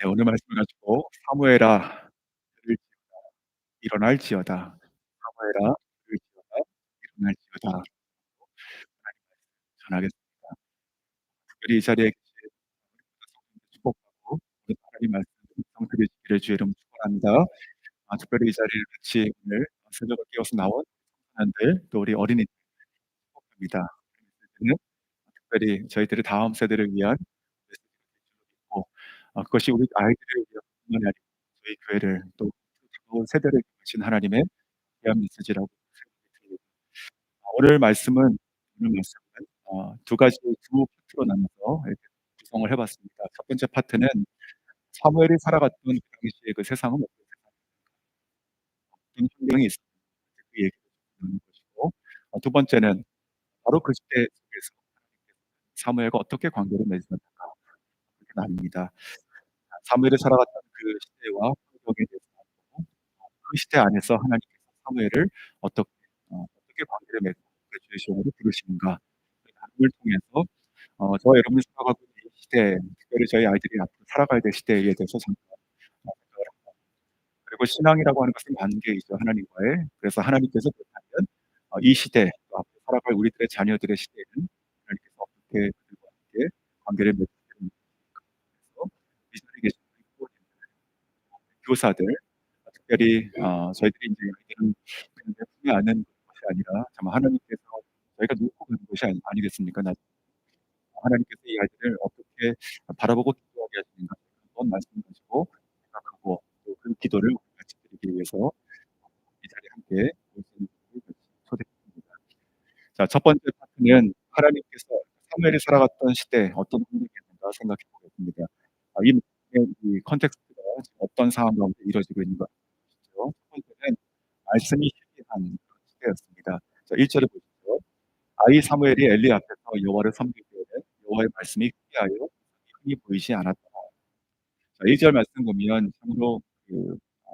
네, 오늘 말씀을 가지고 사무엘아 들을 일어날지어다. 사무엘아 들을지어다. 일어날지어다. 하나님 말씀 전하겠습니다. 특별히 이 자리에 계신 성도님들 축복하고 우리 하나님 말씀 음성 들으시기를 주의 이름으로 축원합니다. 특별히 이 자리를 같이 오늘 새벽을 깨워서 나온 청소년들 또 우리 어린이들 축복합니다. 이 메시지는 특별히 저희들의 다음 세대를 위한 메시지가 될 줄로 믿고 그것이 우리 아이들을 위한 뿐만이 아니고 저희 교회를 또 다가올 세대를 위하신 하나님의 귀한 메시지라고 생각이 듭니다. 오늘 말씀은 두 가지 두 파트로 나눠서 이렇게 구성을 해봤습니다. 첫 번째 파트는 사무엘이 살아갔던 그 당시의 그 세상은 어떤 환경이 있었는지 그 얘기를 나누는 것이고, 두 번째는 바로 그 시대 속에서 사무엘과 어떻게 관계를 맺었는가 그렇게 나뉩니다. 사무엘이 살아갔던 그 시대와 환경에 대해서 나누고, 그 시대 안에서 하나님께서 사무엘을 어떻게 어떻게 관계를 맺고 주의 시험으로 부르시는가 그 나눔을 통해서 저와 여러분이 살아가고 있는 이 시대, 특별히 저희 아이들이 앞으로 살아가야 될 시대에 대해서 잠깐 생각을 합니다. 그리고 신앙이라고 하는 것은 관계이죠, 하나님과의. 그래서 하나님께서 그렇다면 이 시대, 또 앞으로 살아갈 우리들의 자녀들의 시대에는 하나님께서 어떻게 그들과 함께 관계를 맺는 그래서 이 자리에 계신 우리 부모님들, 교사들, 특별히 저희들이 이제 아이들은 그냥 내품에 안는 것이 아니라 참 하나님께서 저희가 놓고 가는 것이 아니겠습니까? 하나님께서 이 아이들을 어떻게 바라보고 기도하게 하시는가 한번 말씀 가지고 생각하고 또 그 기도를 같이 드리기 위해서 이 자리에 함께 모신 분을 초대했습니다. 자, 첫 번째 파트는 하나님께서 사무엘이 살아갔던 시대 어떤 환경이었는가 생각해 보겠습니다. 이 컨텍스트가 지금 어떤 상황 가운데 이루어지고 있는 것이죠. 첫 번째는 말씀이 희미한 그런 시대였습니다. 자, 1절을 보시죠. 아이 사무엘이 엘리 앞에서 여호와를 섬기기에 여호와의 말씀이 희미하여 흔히 보이지 않았다. 자, 1절 말씀 보면 참으로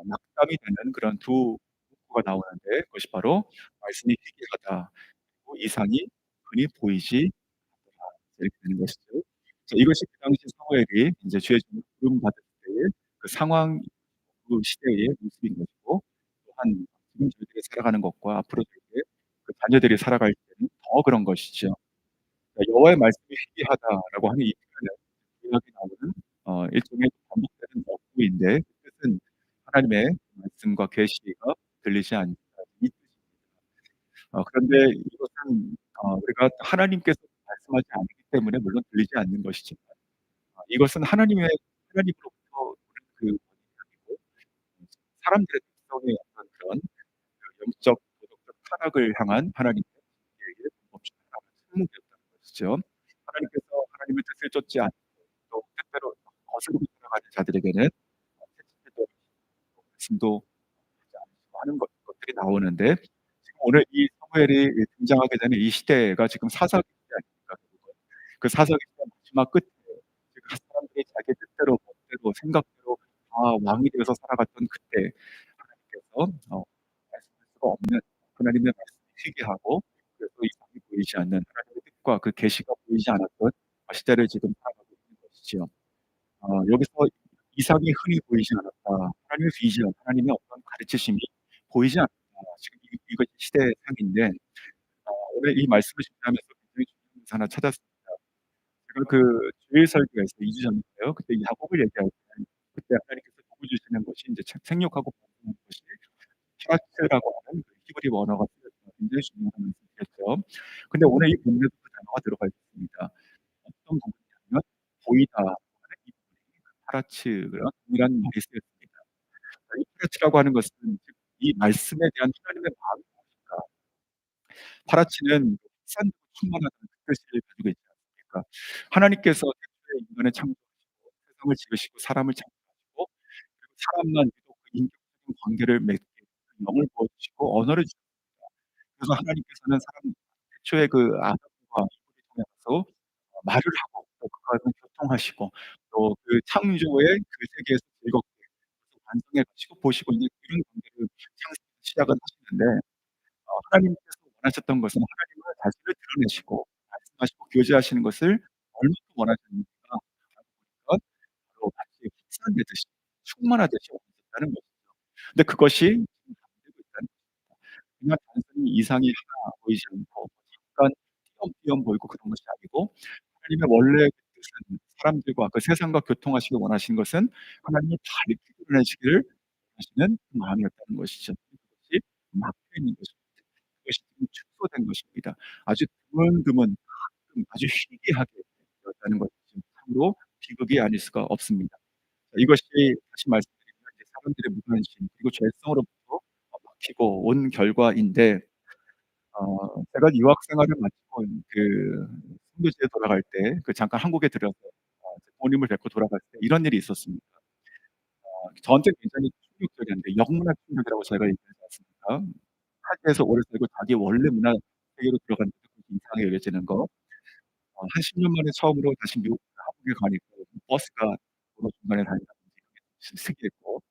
낙담이 되는 그런 두 문구가 나오는데 그것이 바로 말씀이 희미하다 그리고 이상이 흔히 보이지 않더라 이렇게 되는 것이죠. 자, 이것이 그 당시 사무엘이 이제 주의 종을 부름 받을 때의 그 상황, 그 시대의 모습인 것이고 또한 지금 저희들이 살아가는 것과 앞으로 저희들의 그 자녀들이 살아갈 때는 더 그런 것이죠. 여호와의 말씀이 희귀하다라고 하는 이 표현은 구약에 나오는 일종의 반복되는 어구인데 그 뜻은 하나님의 말씀과 계시가 들리지 않는다 이 뜻입니다. 그런데 이것은 우리가 하나님께서 말씀하지 않기 때문에 물론 들리지 않는 것이지만 이것은 하나님으로부터 오는 그 권위가 아니고 사람들의 특성의 어떤 그런 그 영적 도덕적 타락을 향한 하나님의 징계의 방법 중 하나가 침묵이었다는 것이죠. 하나님의 뜻을 쫓지 않고 또 때때로 거스르고 살아가는 자들에게는 채찍질도 하시고 말씀도 하지 않으시고 하는 것들이 나오는데 지금 오늘 이 사무엘이 등장하게 되는 이 시대가 지금 사사기 시대 아닙니까? 결국은. 그 사사기 시대 마지막 끝에 지금 사람들이 자기 뜻대로 멋대로 생각대로 다 왕이 되어서 살아갔던 그때 하나님께서 말씀할 수가 없는 하나님의 말씀이 희귀하고 그래서 이상이 보이지 않는 하나님의 뜻과 그 계시가 보이지 않았던 시대를 지금 살아가고 있는 것이지요. 여기서 이상이 흔히 보이지 않았다. 하나님의 비전, 하나님의 어떤 가르치심이 보이지 않는다. 지금 이것이 시대의 상인데 오늘 이 말씀을 준비하면서 굉장히 중요한 것을 하나 찾았습니다. 제가 그 주일 설교에서 2주 전인데요. 그때 야곱을 얘기할 때 그때 하나님께서 복을 주시는 것이 이제 생육하고 번성하는 것이 파라츠라고 하는 그 히브리 원어가 쓰여서 굉장히 중요한 말씀이었죠. 근데 오늘 이 본문에도 그 단어가 들어가 있습니다. 어떤 부분이냐면 보이다 하는 이 부분이 그 파라츠랑 동일한 말이 쓰였습니다. 이 파라츠라고 하는 것은 즉 이 말씀에 대한 하나님의 마음이 무엇인가 파라치는 산으로 충만하다는 그 뜻을 가지고 있지 않습니까? 하나님께서 태초에 인간을 창조하시고 세상을 지으시고 사람을 창조하시고 그리고 사람만 유독 그 인격적인 관계를 맺게 그 영을 부어 주시고 언어를 주셨습니다. 그래서 하나님께서는 사람 태초에 그 아담과 이브를 통해서 말을 하고 또 그와 교통하시고 또 그 창조의 그 세계에서 즐겁게 완성해 가시고 보시고 이제 이런 관계를 창세기에서 시작을 하시는데 하나님께서 원하셨던 것은 하나님은 자신을 드러내시고 말씀하시고 교제하시는 것을 얼마큼 원하셨는가 하고 보니까 바로 마치 충전되듯이 충만하듯이 없어졌다는 것이죠. 근데 그것이 지금 안 되고 있다는 것입니다. 그냥 단순히 이상이 하나 보이지 않고 약간 띄엄띄엄 보이고 그런 것이 아니고 하나님의 원래 그 뜻은 사람들과 그 세상과 교통하시기 원하시는 것은 하나님이 다 이렇게 드러내시기를 원하시는 그 마음이었다는 것이죠. 그것이 막혀 있는 것입니다. 그것이 지금 축소된 것입니다. 아주 드문드문 가끔 아주 희귀하게 되었다는 것이 지금 참으로 비극이 아닐 수가 없습니다. 이것이 다시 말씀드리면 이제 사람들의 무관심 그리고 죄성으로부터 막히고 온 결과인데 제가 유학 생활을 마치고 그 선교지에 돌아갈 때 그 잠깐 한국에 들어서 이제 부모님을 뵙고 돌아갈 때 이런 일이 있었습니다. 저한테는 굉장히 충격적이었는데 역문화 충격이라고 저희가 얘기하지 않습니까? 타지에서 오래 살고 자기 원래 문화 세계로 들어갔는데 그게 이상하게 여겨지는 거. 한 10년 만에 처음으로 다시 미국 한국에 가니까 버스가 도로 중간에 다닌다든지 이런 게 좀 신기했고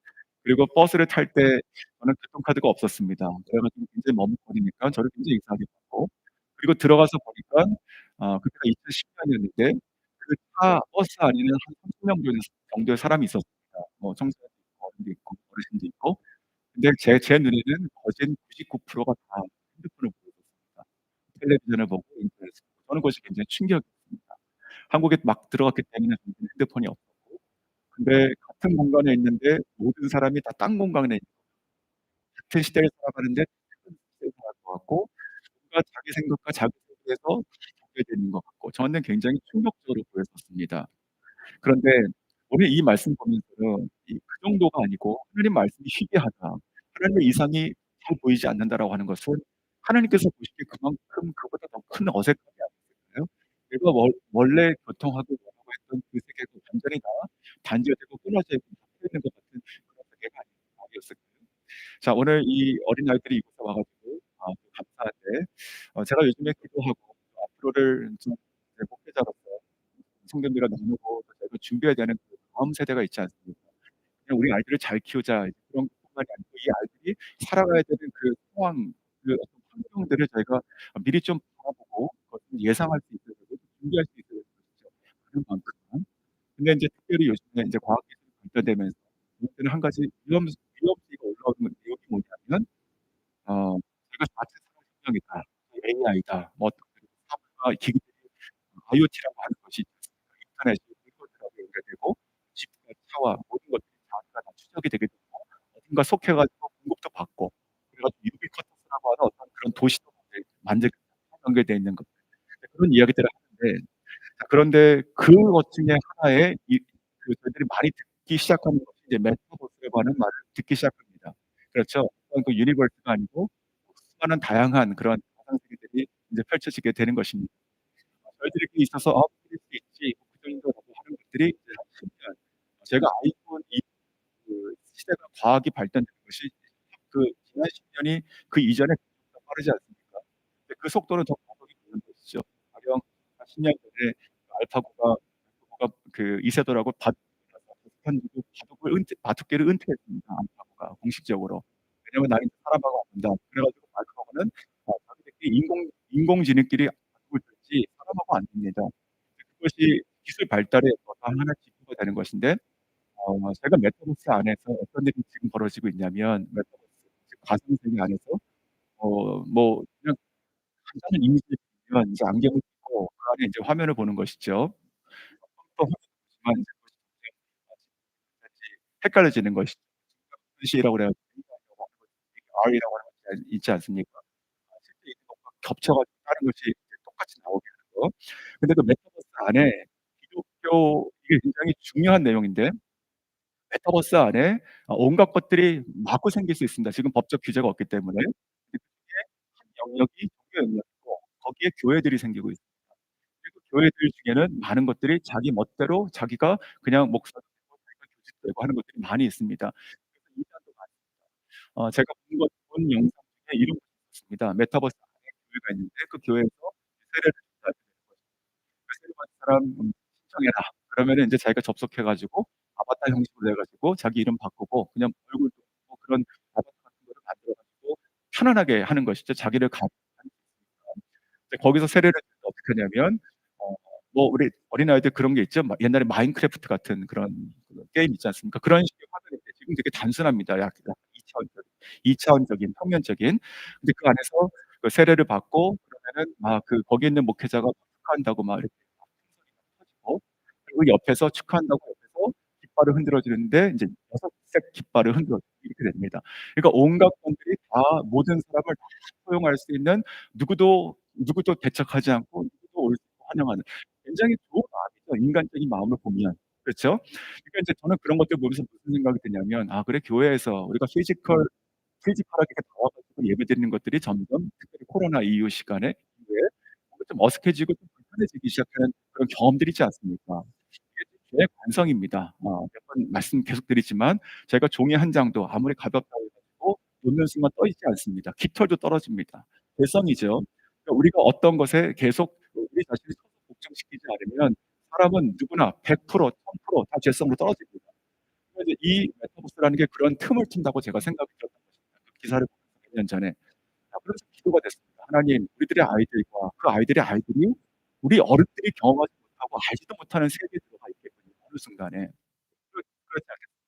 그리고 버스를 탈 때 저는 교통카드가 없었습니다. 그래 가지고 굉장히 머뭇거리니까 저를 굉장히 이상하게 봤고 그리고 들어가서 보니까 그때가 2010 년이었는데 그 차 버스 안에는 한 30명 정도의 사람이 있었습니다. 뭐 청소년도 있고 어른도 있고 어르신도 있고. 근데 제 눈에는 거진 99% 가 다 핸드폰을 보고 있었습니다. 텔레비전을 보고 인터넷을 보고 저는 그것이 굉장히 충격이었습니다. 한국에 막 들어갔기 때문에 저는 핸드폰이 없었고 근데 같은 공간에 있는데 모든 사람이 다 딴 공간에 있는 같은 시대를 살아가는데 다른 시대를 살아갈 것 같고 뭔가 자기 생각과 자기 세계에서 정해져 있는 것 같고 저는 굉장히 충격적으로 보였었습니다. 그런데 오늘 이 말씀 보면서는 그 정도가 아니고 하나님 말씀이 희귀하다. 하나님의 이상이 잘 보이지 않는다라고 하는 것은 하나님께서 보시기에 그만큼 그보다 더 큰 어색함이 아니었을까요? 내가 원래 교통하고 원하고 했던 그 세계가 완전히 다 단절되고 끊어져 있고 닫혀 있는 것 같은 그런 세계가 아니었을까요? 자, 오늘 이 어린아이들이 이곳에 와 가지고 또 감사한데 제가 요즘에 기도하고 또 앞으로를 좀 이제 목회자로서 성도님들과 나누고 또 저희가 준비해야 되는 그 다음 세대가 있지 않습니까? 그냥 '우리 아이들을 잘 키우자.' 이제 그런 것뿐만이 아니고 이 아이들이 살아가야 되는 그 상황 그 어떤 환경들을 저희가 미리 좀 바라보고 그것을 예상할 수 있어야 되고 준비할 수 있어야 되는 것이죠. 그런 만큼 근데 인제 특별히 요즘에 인제 과학기술이 발전되면서 요즘에는 한 가지 위험수위가 올라오는 내용이 뭐냐면 "제가 자체 산업혁명이다. AI다." 뭐 어떤 그 사업과 기기들이 IoT라고 하는 것이 있지 않습니까? 인터넷이 물건들하고 연결되고 집과 차와 모든 것들이 자기가 다 추적이 되게 되고 어딘가 속해 가지고 공급도 받고 그래 가지고 유비쿼터스라고 하는 어떤 그런 도시도 만들겠다. 연결되어 있는 것들. 그런 이야기들을 하는데 그런데 그것 중에 하나에 저희들이 많이 듣기 시작하는 것이 이제 메타버스라고 하는 말을 듣기 시작합니다. 그렇죠. 어떤 그 유니버스가 아니고 수많은 다양한 그런 가상 세계들이 인제 펼쳐지게 되는 것입니다. 저희들에게 있어서 '그럴 수 있지. 뭐 그 정도라고.' 하는 것들이 이제 한 10년 제가 아이폰 그 시대가 과학이 발전되는 것이 그 지난 10 년이 그 이전에 더 빠르지 않습니까? 근데 그 속도는 더 가속이 되는 것이죠. 가령 한 10년 전에 알파고가 그 이세돌하고 바둑에서 던지고 바둑계를 은퇴했습니다, 알파고가 공식적으로. 왜냐면 "나는 이제 사람하고 안 된다." 그래 가지고 알파고는 자기들끼리 인공지능끼리 바둑을 두지 사람하고 안 됩니다. 그것이 기술 발달의 하나의 지표가 되는 것인데 제가 메타버스 안에서 어떤 일이 지금 벌어지고 있냐면 메타버스 즉 가상 세계 안에서 뭐 그냥 간단한 이미지를 보면 이제 안경을 끼고 그 안에 이제 화면을 보는 것이죠. 컴퓨터 화면을 보지만 이제 그것이 마치 헷갈려지는 것이죠. 증강 현실이라고 그래 가지고 AI라고 하는 것이 R이라고 하는 것이 있지 않습니까? 실제 있는 것과 겹쳐 가지고 다른 것이 이제 똑같이 나오게 하는 거. 근데 그 메타버스 안에 기독교 이게 굉장히 중요한 내용인데 메타버스 안에 온갖 것들이 마구 생길 수 있습니다. 지금 법적 규제가 없기 때문에. 근데 그중에 한 영역이 종교 영역이고 거기에 교회들이 생기고 있습니다. 그리고 교회들 중에는 많은 것들이 자기 멋대로 자기가 그냥 목사도 되고 자기가 교주도 되고 하는 것들이 많이 있습니다. 그래서 이단도 많습니다. 제가 본 영상 중에 이런 것이 있었습니다. 메타버스 안에 교회가 있는데 그 교회에서 세례를 준다는 거죠. 그 세례 받은 사람 신청해라. 그러면은 인제 자기가 접속해 가지고 아바타 형식으로 해 가지고 자기 이름 바꾸고 그냥 얼굴도 뭐 그런 아바타 같은 거를 만들어 가지고 편안하게 하는 것이죠. 자기를 할 수 있으니까. 이제 거기서 세례를 줄 때 어떻게 하냐면 뭐 우리 어린아이들 그런 게 있죠. 옛날에 마인크래프트 같은 그런 게임 있지 않습니까? 그런 식의 화면인데 지금 되게 단순합니다. 약간 이차원적인 평면적인. 근데 그 안에서 그 세례를 받고 그러면은 그 거기 있는 목회자가 축하한다고 막 이렇게 막 풍선이 막 터지고 그리고 옆에서 축하한다고 옆에서 깃발을 흔들어 주는데 인제 6색 깃발을 흔들어 주고 이렇게 됩니다. 그러니까 온갖 분들이 다 모든 사람을 다 포용할 수 있는 누구도 대척하지 않고 누구도 올 수 있고 환영하는 굉장히 좋은 마음이죠, 인간적인 마음을 보면. 그렇죠? 그러니까 인제 저는 그런 것들 보면서 무슨 생각이 드냐면 '아 그래 교회에서 우리가 피지컬하게 나와 가지고 예배드리는 것들이 점점 특별히 코로나 이후 시간에 이후에 뭔가 좀 어색해지고 좀 불편해지기 시작하는 그런 경험들이 있지 않습니까? 이게 저의 관성입니다. 몇 번 말씀 계속 드리지만 제가 종이 한 장도 아무리 가볍다고 해 가지고 놓는 순간 떠있지 않습니다. 깃털도 떨어집니다. 개성이죠. 그러니까 우리가 어떤 것에 계속 우리 자신을 서서 복종시키지 않으면 사람은 누구나 100% 1000%다 죄성으로 떨어집니다. 그래서 이제 이 메타버스라는 게 그런 틈을 튼다고 제가 생각이 들었던 것입니다. 그 기사를 보면서 몇 년 전에. 그래서 기도가 됐습니다. 하나님, 우리들의 아이들과 그 아이들의 아이들이 우리 어른들이 경험하지 못하고 알지도 못하는 세계에 들어가 있겠군요, 어느 순간에. 그렇지 않겠습니까?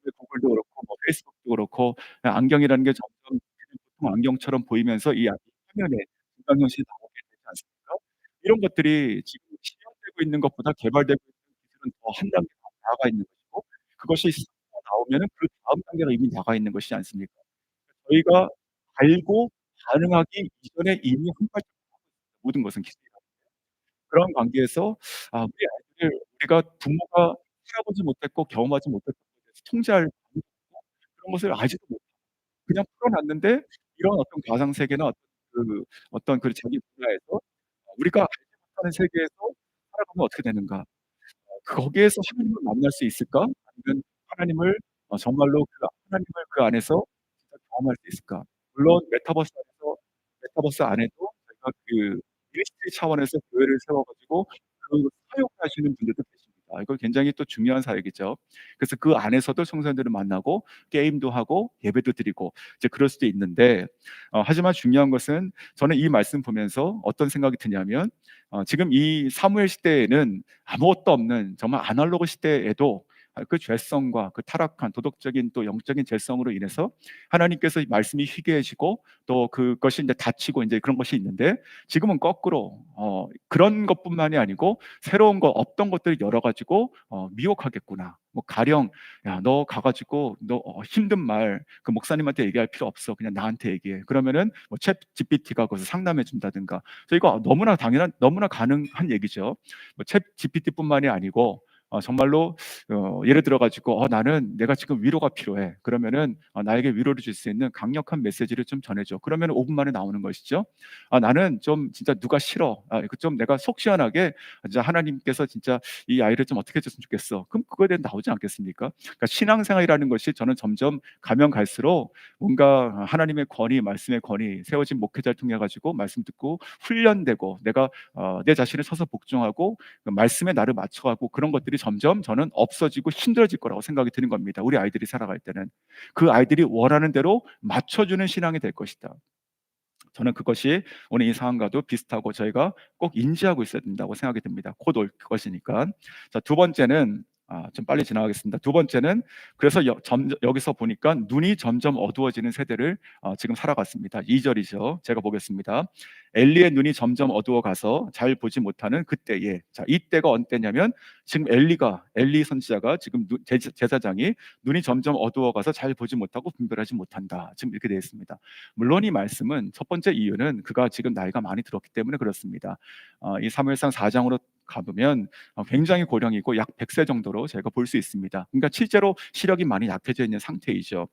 요즘에 구글도 그렇고 뭐 페이스북도 그렇고 안경이라는 게 점점 그냥 보통 안경처럼 보이면서 이 화면에 증강현실이 나오게 되지 않습니까? 이런 것들이 지금 실현되고 있는 것보다 개발되고 있는 기술은 더 한 단계 더 나아가 있는 것이고 그것이 나오면은 그다음 단계로 이미 나가 있는 것이지 않습니까? 저희가 알고 반응하기 이전에 이미 한 발짝 나가 있습니다, 모든 것은 기술이라는 게. 그런 관계에서 우리 아이들을 우리가 부모가 살아보지 못했고 경험하지 못했던 것에 대해서 통제할 방법도 없고 그런 것을 알지도 못하고 그냥 풀어 놨는데 이런 어떤 가상 세계나 어떤 그 자기 분야에서 우리가 알지 못하는 세계에서 살아가면 어떻게 되는가? 거기에서 하나님을 만날 수 있을까? 아니면 하나님을 정말로 하나님을 그 안에서 진짜 경험할 수 있을까? 물론 메타버스 안에도 저희가 그 미니스트리 차원에서 교회를 세워 가지고 사역하시는 분들도 계십니다. 이거 굉장히 또 중요한 사역이죠. 그래서 그 안에서도 청소년들을 만나고 게임도 하고 예배도 드리고 이제 그럴 수도 있는데 하지만 중요한 것은 저는 이 말씀 보면서 어떤 생각이 드냐면 지금 이 사무엘 시대에는 아무것도 없는 정말 아날로그 시대에도 그 죄성과 그 타락한 도덕적인 또 영적인 죄성으로 인해서 하나님께서 이 말씀이 희귀해지고 또 그것이 인제 닫히고 인제 그런 것이 있는데 지금은 거꾸로 그런 것뿐만이 아니고 새로운 거 없던 것들을 열어 가지고 미혹하겠구나. 뭐 가령 "야 너 가 가지고 너 힘든 말 그 목사님한테 얘기할 필요 없어. 그냥 나한테 얘기해." 그러면은 뭐 챗GPT가 거기서 상담해 준다든가. 이거 너무나 가능한 얘기죠. 뭐 챗GPT뿐만이 아니고 정말로 예를 들어 가지고 나는 내가 지금 위로가 필요해." 그러면은 나에게 위로를 줄 수 있는 강력한 메시지를 좀 전해 줘. 그러면 5분 만에 나오는 것이죠. 나는 좀 진짜 누가 싫어. 그 좀 내가 속 시원하게 진짜 하나님께서 진짜 이 아이를 좀 어떻게 해 줬으면 좋겠어." 그럼 그거에 대해 나오지 않겠습니까? 그러니까 신앙생활이라는 것이 저는 점점 가면 갈수록 뭔가 하나님의 권위, 말씀의 권위, 세워진 목회자를 통해 가지고 말씀 듣고 훈련되고 내가 내 자신을 서서 복종하고 그 말씀에 나를 맞춰가고 그런 것들이 점점 저는 없어지고 힘들어질 거라고 생각이 드는 겁니다. 우리 아이들이 살아갈 때는 그 아이들이 원하는 대로 맞춰주는 신앙이 될 것이다. 저는 그것이 오늘 이 상황과도 비슷하고 저희가 꼭 인지하고 있어야 된다고 생각이 듭니다. 곧 올 것이니까. 자, 두 번째는 좀 빨리 지나가겠습니다. 두 번째는 그래서 여기서 보니까 눈이 점점 어두워지는 세대를 지금 살아갔습니다. 2 절이죠. 제가 보겠습니다. 엘리의 눈이 점점 어두워 가서 잘 보지 못하는 그때에 자, 이때가 언 때냐면 지금 엘리 선지자가 지금 제사장이 눈이 점점 어두워 가서 잘 보지 못하고 분별하지 못한다. 지금 이렇게 되어 있습니다. 물론 이 말씀은 첫 번째 이유는 그가 지금 나이가 많이 들었기 때문에 그렇습니다. 이 사무엘상 4장으로 가보면 굉장히 고령이고 약 100세 정도로 제가 볼 수 있습니다. 그러니까 실제로 시력이 많이 약해져 있는 상태이죠.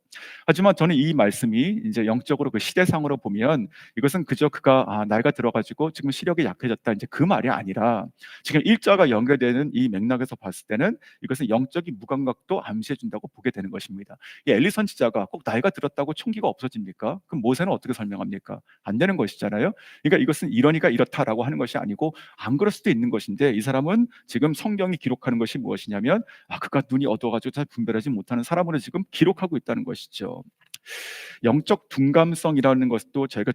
하지만 저는 이 말씀이 이제 영적으로 그 시대상으로 보면 이것은 그저 그가 나이가 들어가지고 지금 시력이 약해졌다 이제 그 말이 아니라 지금 일자가 연결되는 이 맥락에서 봤을 때는 이것은 영적인 무감각도 암시해 준다고 보게 되는 것입니다. 이 엘리 선지자가 꼭 나이가 들었다고 총기가 없어집니까? 그럼 모세는 어떻게 설명합니까? 안 되는 것이잖아요. 그러니까 이것은 이러니까 이렇다라고 하는 것이 아니고 안 그럴 수도 있는 것인데 이 사람은 지금 성경이 기록하는 것이 무엇이냐면 그가 눈이 어두워가지고 잘 분별하지 못하는 사람으로 지금 기록하고 있다는 것이죠. 영적 둔감성이라는 것도 저희가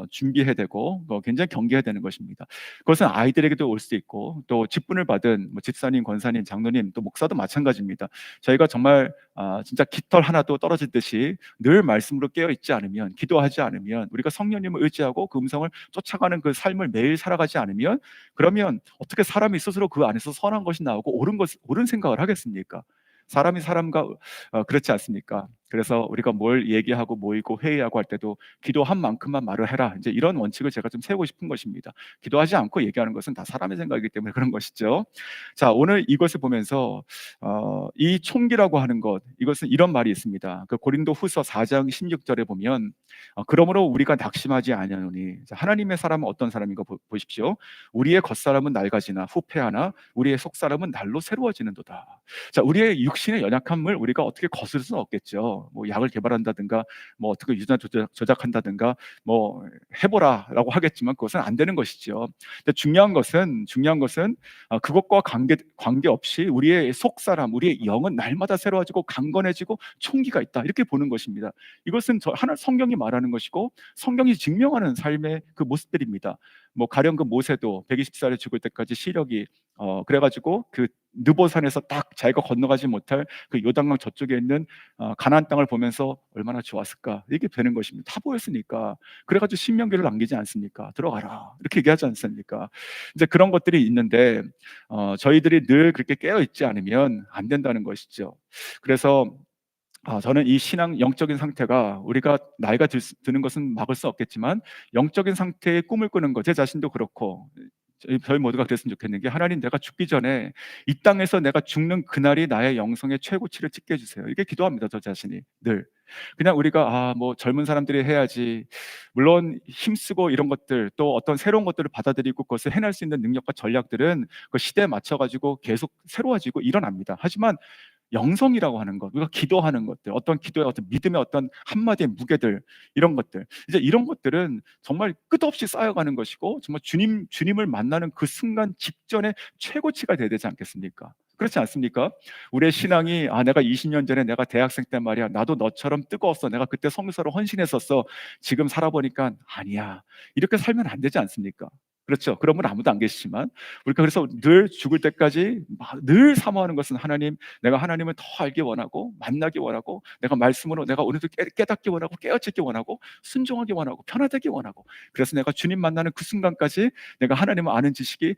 준비해야 되고 굉장히 경계해야 되는 것입니다. 그것은 아이들에게도 올 수 있고 또 직분을 받은 뭐 집사님, 권사님, 장로님 또 목사도 마찬가지입니다. 저희가 정말 진짜 깃털 하나도 떨어지듯이 늘 말씀으로 깨어 있지 않으면, 기도하지 않으면, 우리가 성령님을 의지하고 그 음성을 쫓아가는 그 삶을 매일 살아가지 않으면, 그러면 어떻게 사람이 스스로 그 안에서 선한 것이 나오고 옳은 생각을 하겠습니까? 사람이 사람과 그렇지 않습니까? 그래서 우리가 뭘 얘기하고 모이고 회의하고 할 때도 기도한 만큼만 말을 해라. 이제 이런 원칙을 제가 좀 세우고 싶은 것입니다. 기도하지 않고 얘기하는 것은 다 사람의 생각이기 때문에 그런 것이죠. 자, 오늘 이것을 보면서 이 총기라고 하는 것, 이것은 이런 말이 있습니다. 그 고린도후서 4장 16절에 보면 그러므로 우리가 낙심하지 아니하노니. 자, 하나님의 사람은 어떤 사람인가 보십시오. 우리의 겉사람은 낡아지나 후패하나 우리의 속사람은 날로 새로워지는도다. 자, 우리의 육신의 연약함을 우리가 어떻게 거스를 수는 없겠죠. 뭐 약을 개발한다든가, 뭐 어떻게 유전 조작한다든가, 뭐 해보라라고 하겠지만 그것은 안 되는 것이죠. 근데 중요한 것은 그것과 관계없이 우리의 속 사람, 우리의 영은 날마다 새로워지고 강건해지고 총기가 있다, 이렇게 보는 것입니다. 이것은 하나 성경이 말하는 것이고 성경이 증명하는 삶의 그 모습들입니다. 뭐 가령 그 모세도 120살에 죽을 때까지 시력이 그래가지고 그 느보산에서 딱 자기가 건너가지 못할 그 요단강 저쪽에 있는 가나안 땅을 보면서 얼마나 좋았을까, 이게 되는 것입니다. 다 보였으니까. 그래가지고 신명기를 남기지 않습니까? 들어가라 이렇게 얘기하지 않습니까? 이제 그런 것들이 있는데 저희들이 늘 그렇게 깨어 있지 않으면 안 된다는 것이죠. 그래서 저는 이 신앙 영적인 상태가, 우리가 나이가 드는 것은 막을 수 없겠지만 영적인 상태의 꿈을 꾸는 것, 제 자신도 그렇고 저희 모두가 그랬으면 좋겠는 게, 하나님, 내가 죽기 전에 이 땅에서 내가 죽는 그날이 나의 영성의 최고치를 찍게 해주세요. 이게 기도합니다, 저 자신이 늘. 그냥 우리가 뭐 젊은 사람들이 해야지, 물론 힘쓰고 이런 것들, 또 어떤 새로운 것들을 받아들이고 그것을 해낼 수 있는 능력과 전략들은 그 시대에 맞춰 가지고 계속 새로워지고 일어납니다. 하지만 영성이라고 하는 것, 우리가 기도하는 것들, 어떤 기도의 어떤 믿음의 어떤 한마디의 무게들, 이런 것들, 이제 이런 것들은 정말 끝없이 쌓여가는 것이고, 정말 주님을 만나는 그 순간 직전에 최고치가 돼야 되지 않겠습니까? 그렇지 않습니까? 우리의 신앙이 내가 20년 전에, 내가 대학생 때 말이야, 나도 너처럼 뜨거웠어, 내가 그때 성서로 헌신했었어, 지금 살아보니까 아니야, 이렇게 살면 안 되지 않습니까? 그렇죠. 그런 분 아무도 안 계시지만, 우리가 그래서 늘 죽을 때까지 늘 사모하는 것은, 하나님, 내가 하나님을 더 알기 원하고 만나기 원하고, 내가 말씀으로 내가 오늘도 깨닫기 원하고 깨어지기 원하고 순종하기 원하고 편하되기 원하고, 그래서 내가 주님 만나는 그 순간까지 내가 하나님을 아는 지식이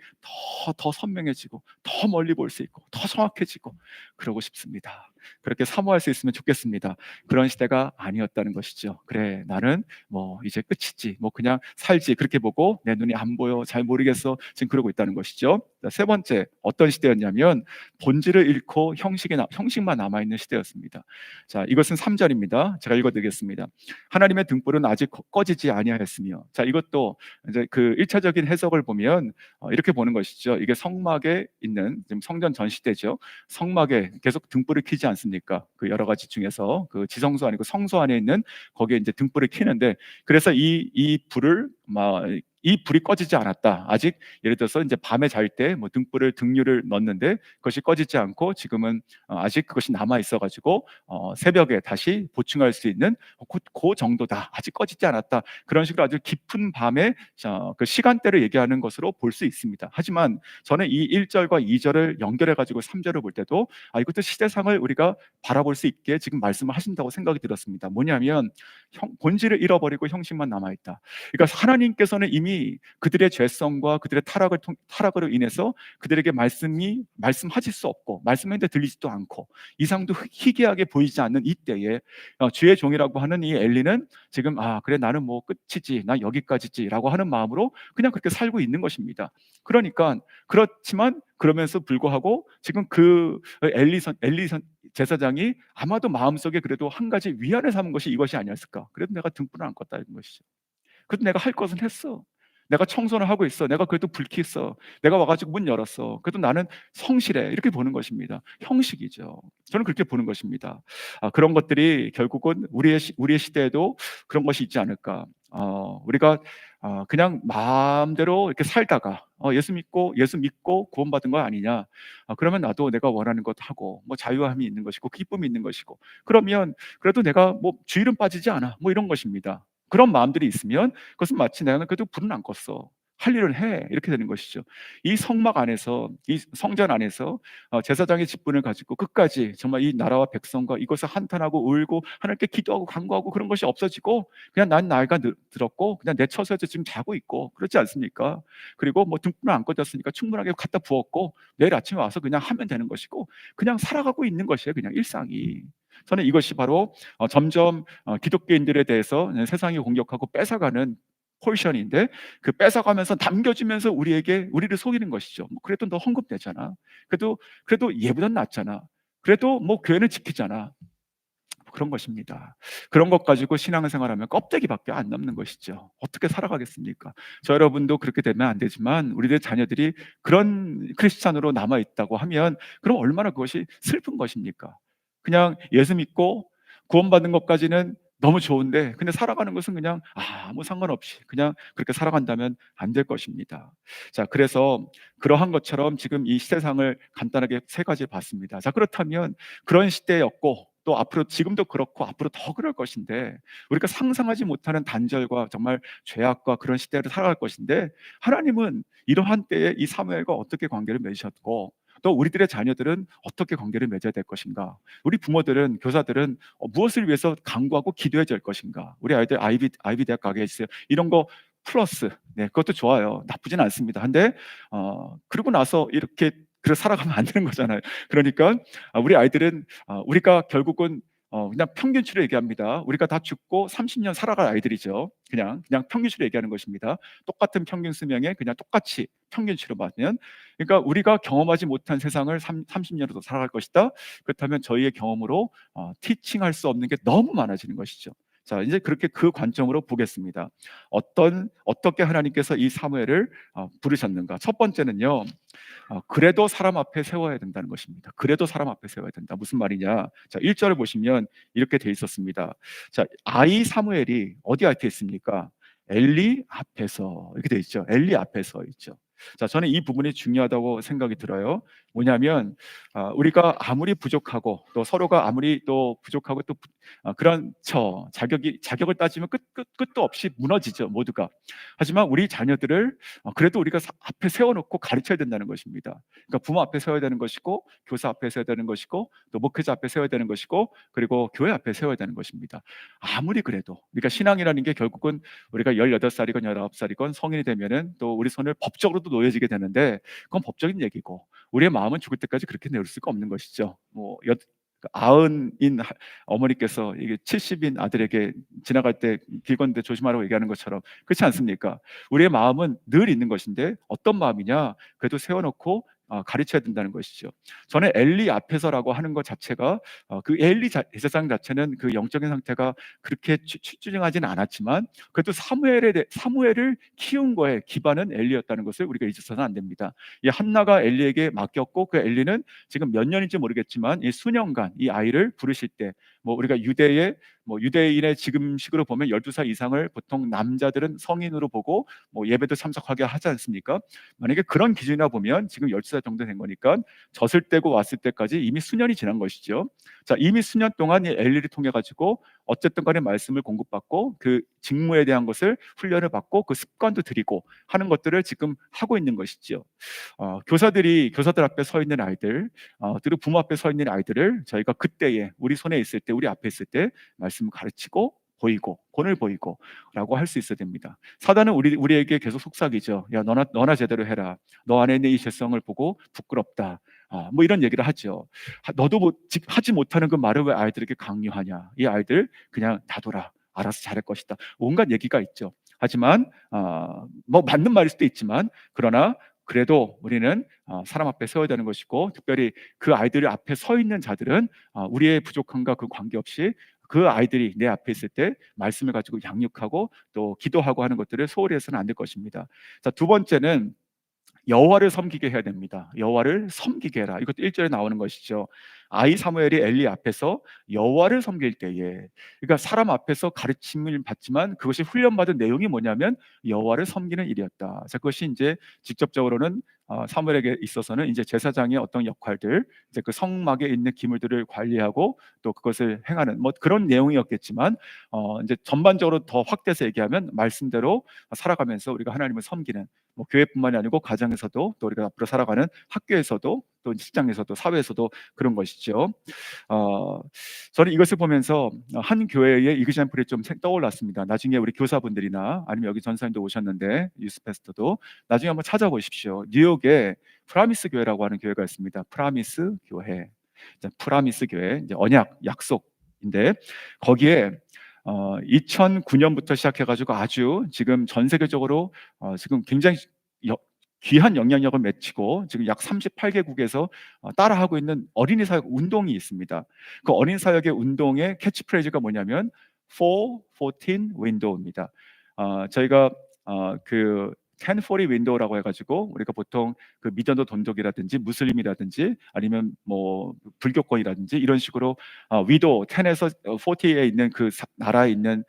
더 선명해지고 더 멀리 볼 수 있고 더 정확해지고 그러고 싶습니다. 그렇게 사모할 수 있으면 좋겠습니다. 그런 시대가 아니었다는 것이죠. 그래, 나는 뭐 이제 끝이지, 뭐 그냥 살지, 그렇게 보고 내 눈이 안 보여, 잘 모르겠어, 지금 그러고 있다는 것이죠. 세 번째, 어떤 시대였냐면 본질을 잃고 형식만 남아있는 시대였습니다. 자, 이것은 3절입니다. 제가 읽어드리겠습니다. 하나님의 등불은 아직 꺼지지 아니하였으며. 자, 이것도 이제 그 1차적인 해석을 보면 이렇게 보는 것이죠. 이게 성막에 있는, 지금 성전 전 시대죠. 성막에 계속 등불을 켜지 않습니까? 그 여러 가지 중에서 그 지성소 아니고 성소 안에 있는 거기에 이제 등불을 켜는데, 그래서 이 불을 이 불이 꺼지지 않았다. 아직, 예를 들어서 이제 밤에 잘 때 뭐 등유를 넣었는데 그것이 꺼지지 않고 지금은 아직 그것이 남아 있어가지고 새벽에 다시 보충할 수 있는 그 정도다. 아직 꺼지지 않았다. 그런 식으로 아주 깊은 밤에 그 시간대를 얘기하는 것으로 볼 수 있습니다. 하지만 저는 이 1절과 2절을 연결해 가지고 3절을 볼 때도 이것도 시대상을 우리가 바라볼 수 있게 지금 말씀을 하신다고 생각이 들었습니다. 뭐냐면 본질을 잃어버리고 형식만 남아 있다. 그러니까 하나님께서는 이미 그들의 죄성과 그들의 타락으로 인해서 그들에게 말씀하실 수 없고 말씀했는데 들리지도 않고 이상도 희귀하게 보이지 않는 이때에 주의 종이라고 하는 이 엘리는 지금 그래, 나는 뭐 끝이지, 나 여기까지지라고 하는 마음으로 그냥 그렇게 살고 있는 것입니다. 그러니까 그렇지만 그러면서 불구하고 지금 그 엘리 제사장이 아마도 마음속에 그래도 한 가지 위안을 삼은 것이 이것이 아니었을까? 그래도 내가 등불을 안 껐다, 이런 것이죠. 그래도 내가 할 것은 했어. 내가 청소를 하고 있어. 내가 그래도 불 켰어. 내가 와가지고 문 열었어. 그래도 나는 성실해. 이렇게 보는 것입니다. 형식이죠. 저는 그렇게 보는 것입니다. 그런 것들이 결국은 우리의 시대에도 그런 것이 있지 않을까. 우리가 그냥 마음대로 이렇게 살다가 예수 믿고 구원받은 거 아니냐. 그러면 나도 내가 원하는 것 하고 뭐 자유함이 있는 것이고 기쁨이 있는 것이고 그러면 그래도 내가 뭐 주일은 빠지지 않아. 뭐 이런 것입니다. 그런 마음들이 있으면 그것은 마치 내가 그래도 불은 안 껐어. 할 일을 해. 이렇게 되는 것이죠. 이 성막 안에서 이 성전 안에서 제사장의 직분을 가지고 끝까지 정말 이 나라와 백성과 이것을 한탄하고 울고 하나님께 기도하고 간구하고 그런 것이 없어지고 그냥 난 나이가 들었고 그냥 내 처소에서 지금 자고 있고 그렇지 않습니까? 그리고 뭐 등불은 안 꺼졌으니까 충분하게 갖다 부었고 내일 아침에 와서 그냥 하면 되는 것이고 그냥 살아가고 있는 것이에요. 그냥 일상이. 저는 이것이 바로 점점 기독교인들에 대해서 세상이 공격하고 뺏어가는 포지션인데 그 뺏어가면서 남겨주면서 우리를 속이는 것이죠. 뭐 그래도 너 헌금 내잖아. 그래도 얘보단 낫잖아. 그래도 뭐 교회는 지키잖아. 그런 것입니다. 그런 것 가지고 신앙생활하면 껍데기밖에 안 남는 것이죠. 어떻게 살아가겠습니까? 저 여러분도 그렇게 되면 안 되지만 우리들 자녀들이 그런 크리스찬으로 남아 있다고 하면 그럼 얼마나 그것이 슬픈 것입니까? 그냥 예수 믿고 구원받는 것까지는 너무 좋은데 근데 살아가는 것은 그냥 아무 상관없이 그냥 그렇게 살아간다면 안 될 것입니다. 자, 그래서 그러한 것처럼 지금 이 세상을 간단하게 세 가지 봤습니다. 자, 그렇다면 그런 시대였고 또 앞으로 지금도 그렇고 앞으로 더 그럴 것인데 우리가 상상하지 못하는 단절과 정말 죄악과 그런 시대를 살아갈 것인데 하나님은 이러한 때에 이 사무엘과 어떻게 관계를 맺으셨고 또 우리들의 자녀들은 어떻게 관계를 맺어야 될 것인가? 우리 부모들은 교사들은 무엇을 위해서 간구하고 기도해야 될 것인가? 우리 아이들 아이비 대학 가게 해주세요. 이런 거 플러스 그것도 좋아요. 나쁘진 않습니다. 근데 그러고 나서 이렇게 그래 살아가면 안 되는 거잖아요. 그러니까 우리 아이들은 우리가 결국은 그냥 평균치로 얘기합니다. 우리가 다 죽고 30년 살아갈 아이들이죠. 그냥 평균치로 얘기하는 것입니다. 똑같은 평균 수명에 그냥 똑같이 평균치로 맞으면 그러니까 우리가 경험하지 못한 세상을 30년으로 더 살아갈 것이다. 그렇다면 저희의 경험으로 티칭할 수 없는 게 너무 많아지는 것이죠. 자, 이제 그렇게 그 관점으로 보겠습니다. 어떻게 하나님께서 이 사무엘을 부르셨는가? 첫 번째는요. 그래도 사람 앞에 세워야 된다는 것입니다. 그래도 사람 앞에 세워야 된다. 무슨 말이냐? 자, 1절을 보시면 이렇게 돼 있었습니다. 자, 아이 사무엘이 어디 앞에 있습니까? 엘리 앞에서 이렇게 돼 있죠. 엘리 앞에서 있죠. 자, 저는 이 부분이 중요하다고 생각이 들어요. 뭐냐면 우리가 아무리 부족하고 또 서로가 아무리 또 부족하고 또 그런 자격을 따지면 끝도 없이 무너지죠, 모두가. 하지만 우리 자녀들을 그래도 우리가 앞에 세워놓고 가르쳐야 된다는 것입니다. 그러니까 부모 앞에 세워야 되는 것이고 교사 앞에 세워야 되는 것이고 또 목회자 앞에 세워야 되는 것이고 그리고 교회 앞에 세워야 되는 것입니다. 아무리 그래도 그러니까 신앙이라는 게 결국은 우리가 18살이건 19살이건 성인이 되면은 또 우리 손을 법적으로도 놓여지게 되는데 그건 법적인 얘기고 우리의 마음은 죽을 때까지 그렇게 내올 수가 없는 것이죠. 뭐 아흔인 어머니께서 이게 70인 아들에게 지나갈 때 길 걷는데 조심하라고 얘기하는 것처럼 그렇지 않습니까? 우리의 마음은 늘 있는 것인데 어떤 마음이냐? 그래도 세워놓고 가르쳐야 된다는 것이죠. 저는 엘리 앞에서라고 하는 것 자체가 그 엘리 제사장 자체는 그 영적인 상태가 그렇게 출중하지는 않았지만 그래도 사무엘을 키운 거에 기반은 엘리였다는 것을 우리가 잊어서는 안 됩니다. 이 한나가 엘리에게 맡겼고 그 엘리는 지금 몇 년인지 모르겠지만 이 수년간 이 아이를 부르실 때 뭐 우리가 유대인의 지금식으로 보면 12살 이상을 보통 남자들은 성인으로 보고 뭐 예배도 참석하게 하지 않습니까? 만약에 그런 기준이나 보면 지금 12살 정도 된 거니까 젖을 떼고 왔을 때까지 이미 수년이 지난 것이죠. 자, 이미 수년 동안 이 엘리를 통해 가지고 어쨌든 간에 말씀을 공급받고 그 직무에 대한 것을 훈련을 받고 그 습관도 들이고 하는 것들을 지금 하고 있는 것이죠. 교사들 앞에 서 있는 아이들, 그리고 부모 앞에 서 있는 아이들을 저희가 그때에 우리 손에 있을 때, 우리 앞에 있을 때 말씀을 가르치고 보이고 본을 보이고라고 할 수 있어야 됩니다. 사단은 우리에게 계속 속삭이죠. 야, 너나 제대로 해라. 너 안에 있는 이 죄성을 보고 부끄럽다. 뭐 이런 얘기를 하죠. 너도 하지 못하는 그 말을 왜 아이들에게 강요하냐? 이 아이들 그냥 놔둬라. 알아서 잘할 것이다. 온갖 얘기가 있죠. 하지만 뭐 맞는 말일 수도 있지만 그러나 그래도 우리는 사람 앞에 서야 되는 것이고 특별히 그 아이들 앞에 서 있는 자들은 우리의 부족함과 그 관계없이 그 아이들이 내 앞에 있을 때 말씀을 가지고 양육하고 또 기도하고 하는 것들을 소홀히 해서는 안 될 것입니다. 자, 두 번째는 여호와를 섬기게 해야 됩니다. 여호와를 섬기게 해라. 이것도 1절에 나오는 것이죠. 아이 사무엘이 엘리 앞에서 여호와를 섬길 때에, 그러니까 사람 앞에서 가르침을 받지만 그것이 훈련받은 내용이 뭐냐면 여호와를 섬기는 일이었다. 자, 그것이 이제 직접적으로는 사무엘에게 있어서는 이제 제사장의 어떤 역할들, 이제 그 성막에 있는 기물들을 관리하고 또 그것을 행하는 뭐 그런 내용이었겠지만, 이제 전반적으로 더 확대해서 얘기하면 말씀대로 살아가면서 우리가 하나님을 섬기는, 뭐 교회뿐만이 아니고 가정에서도, 또 우리가 앞으로 살아가는 학교에서도, 또 직장에서도, 사회에서도 그런 것이죠. 어, 저는 이것을 보면서 한 교회의 이그젬플이 좀 떠올랐습니다. 나중에 우리 교사분들이나 아니면 여기 전사님도 오셨는데 유스페스터도 나중에 한번 찾아보십시오. 뉴욕에 프라미스 교회라고 하는 교회가 있습니다. 프라미스 교회, 프라미스 교회, 이제 언약, 약속인데 거기에 2009년부터 시작해가지고 아주 지금 전 세계적으로 지금 굉장히 여- 귀한 영향력을 맺히고 지금 약 38개국에서 따라하고 있는 어린이 사역 운동이 있습니다. 그 어린이 사역의 운동의 캐치프레이즈가 뭐냐면 414 window입니다. 저희가 그 1040 window라고 해가지고 우리가 보통 그 미전도 돈족이라든지 무슬림이라든지 아니면 뭐 불교권이라든지 이런 식으로 위도 10에서 40에 있는 그 나라에 있는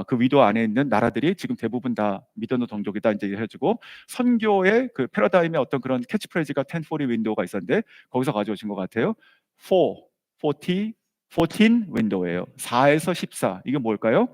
그 위도 안에 있는 나라들이 지금 대부분 다 미전도 동족이다 이제 해가지고 선교의 그 패러다임의 어떤 그런 캐치프레이즈가 1040 윈도우가 있었는데 거기서 가져오신 것 같아요. 4, 40, 14 윈도우예요. 4에서 14. 이게 뭘까요?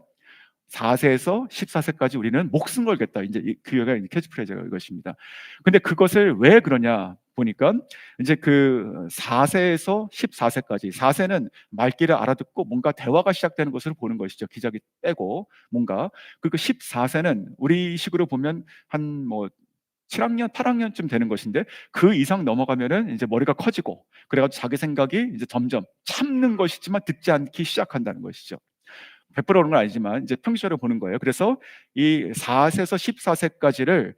4세에서 14세까지 우리는 목숨 걸겠다. 이제 그가 캐치프레이즈가 이것입니다. 근데 그것을 왜 그러냐 보니까 이제 그 4세에서 14세까지, 4세는 말귀를 알아듣고 뭔가 대화가 시작되는 것으로 보는 것이죠. 기저귀 빼고 뭔가. 그리고 14세는 우리식으로 보면 한 뭐 7학년, 8학년쯤 되는 것인데 그 이상 넘어가면은 이제 머리가 커지고 그래가지고 자기 생각이 이제 점점 참는 것이지만 듣지 않기 시작한다는 것이죠. 100% 그런 건 아니지만 이제 평시적으로 보는 거예요. 그래서 이 4세에서 14세까지를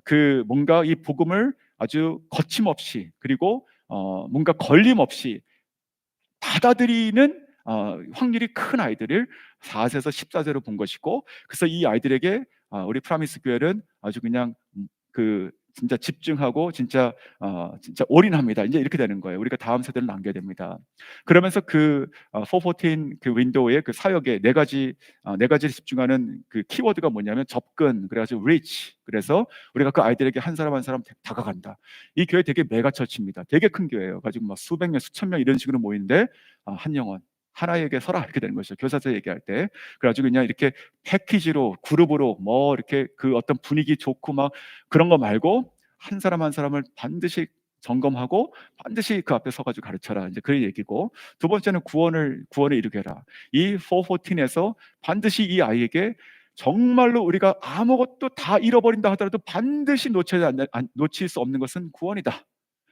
그 뭔가 이 복음을 아주 거침없이 그리고 뭔가 걸림없이 받아들이는 확률이 큰 아이들을 4세에서 14세로 본 것이고, 그래서 이 아이들에게 우리 프라미스 교회는 아주 그냥 그 진짜 집중하고 진짜 올인합니다. 이제 이렇게 되는 거예요. 우리가 다음 세대를 남겨야 됩니다. 그러면서 그 414 그 윈도우의 그 사역에 네 가지를 집중하는 그 키워드가 뭐냐면 접근, 그래가지고 reach. 그래서 우리가 그 아이들에게 한 사람 한 사람 다가간다. 이 교회 되게 메가처치입니다. 되게 큰 교회예요. 가지고 막 수백 명, 수천 명 이런 식으로 모이는데 한 영혼 하나에게 서라 이렇게 되는 것이죠. 교사들 얘기할 때. 그래가지고 그냥 이렇게 패키지로 그룹으로 뭐 이렇게 그 어떤 분위기 좋고 막 그런 거 말고 한 사람 한 사람을 반드시 점검하고 반드시 그 앞에 서가지고 가르쳐라. 이제 그 얘기고, 두 번째는 구원을 이루게 해라. 이 414에서 반드시 이 아이에게 정말로 우리가 아무것도 다 잃어버린다 하더라도 반드시 놓칠 수 없는 것은 구원이다.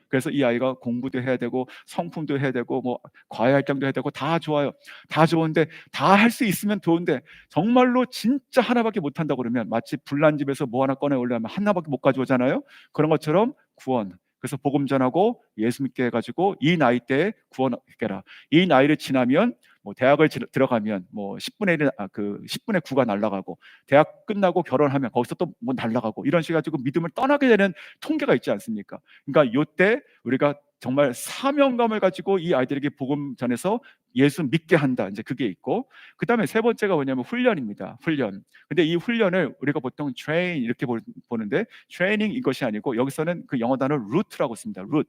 그래서 이 아이가 공부도 해야 되고 성품도 해야 되고 뭐 과외 활동도 해야 되고 다 좋아요. 다 좋은데 다 할 수 있으면 좋은데 정말로 진짜 하나밖에 못 한다고 그러면 마치 불난 집에서 뭐 하나 꺼내 올려면 하나밖에 못 가져오잖아요. 그런 것처럼 구원. 그래서 복음 전하고 예수 믿게 해가지고 이 나이 때에 구원해라. 이 나이를 지나면 뭐 대학을 들어가면 뭐 10분의 1, 그 10분의 9가 날아가고 대학 끝나고 결혼하면 거기서 또 뭐 날아가고 이런 식으로 가지고 믿음을 떠나게 되는 통계가 있지 않습니까? 그러니까 요때 우리가 정말 사명감을 가지고 이 아이들에게 복음 전해서 예수 믿게 한다. 이제 그게 있고, 그다음에 세 번째가 뭐냐면 훈련입니다. 훈련. 근데 이 훈련을 우리가 보통 train 이렇게 보는데 트레이닝 이것이 아니고 여기서는 그 영어 단어 root라고 씁니다. root.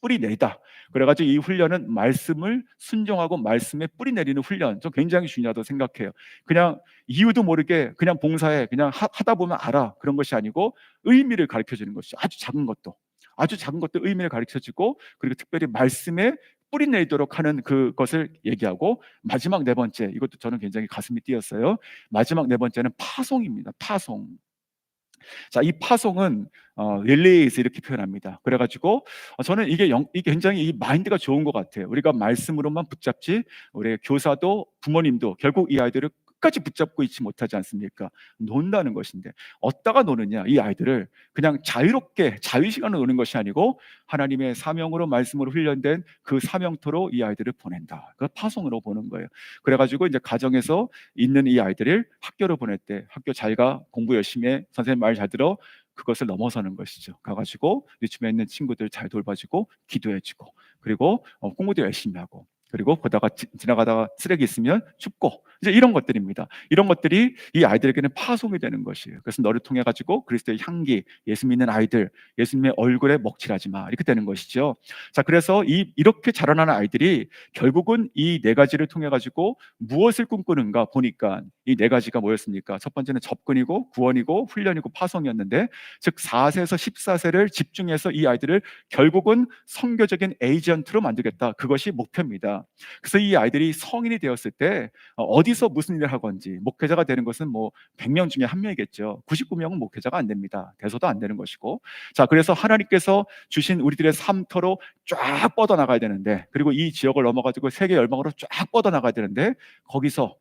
뿌리 내다. 그래가지고 이 훈련은 말씀을 순종하고 말씀에 뿌리 내리는 훈련. 좀 굉장히 중요하다고 생각해요. 그냥 이유도 모르게 그냥 봉사해, 그냥 하다 보면 알아, 그런 것이 아니고 의미를 가르쳐 주는 것이죠. 아주 작은 것도 의미를 가르쳐 주고, 그리고 특별히 말씀에 뿌리 내도록 하는 그것을 얘기하고, 마지막 네 번째, 이것도 저는 굉장히 가슴이 뛰었어요. 마지막 네 번째는 파송입니다. 파송. 자, 이 파송은 릴리이즈 이렇게 표현합니다. 그래가지고 저는 이게 굉장히 이 마인드가 좋은 것 같아요. 우리가 말씀으로만 붙잡지, 우리 교사도 부모님도 결국 이 아이들을 끝까지 붙잡고 있지 못하지 않습니까? 논다는 것인데 어디다가 노느냐? 이 아이들을 그냥 자유롭게 자유시간으로 노는 것이 아니고 하나님의 사명으로 말씀으로 훈련된 그 사명토로 이 아이들을 보낸다. 그 파송으로 보는 거예요. 그래가지고 이제 가정에서 있는 이 아이들을 학교로 보낼 때 학교 잘 가, 공부 열심히 해, 선생님 말 잘 들어, 그것을 넘어서는 것이죠. 가 가지고 유치원에 있는 친구들 잘 돌봐 주고 기도해 주고, 그리고 공부도 열심히 하고, 그리고 보다가 지나가다가 쓰레기 있으면 줍고, 이제 이런 것들입니다. 이런 것들이 이 아이들에게는 파송이 되는 것이에요. 그래서 너를 통해 가지고 그리스도의 향기, 예수 믿는 아이들, 예수님의 얼굴에 먹칠하지 마, 이렇게 되는 것이죠. 자, 그래서 이렇게 자라나는 아이들이 결국은 이 네 가지를 통해 가지고 무엇을 꿈꾸는가 보니까 이 네 가지가 뭐였습니까? 첫 번째는 접근이고 구원이고 훈련이고 파송이었는데, 즉 4세에서 14세를 집중해서 이 아이들을 결국은 선교적인 에이전트로 만들겠다, 그것이 목표입니다. 그래서 이 아이들이 성인이 되었을 때 어디서 무슨 일을 하건지, 목회자가 되는 것은 뭐 100명 중에 한 명이겠죠. 99명은 목회자가 안 됩니다. 돼서도 안 되는 것이고. 자, 그래서 하나님께서 주신 우리들의 삶터로 쫙 뻗어나가야 되는데, 그리고 이 지역을 넘어가지고 세계 열방으로 쫙 뻗어나가야 되는데, 거기서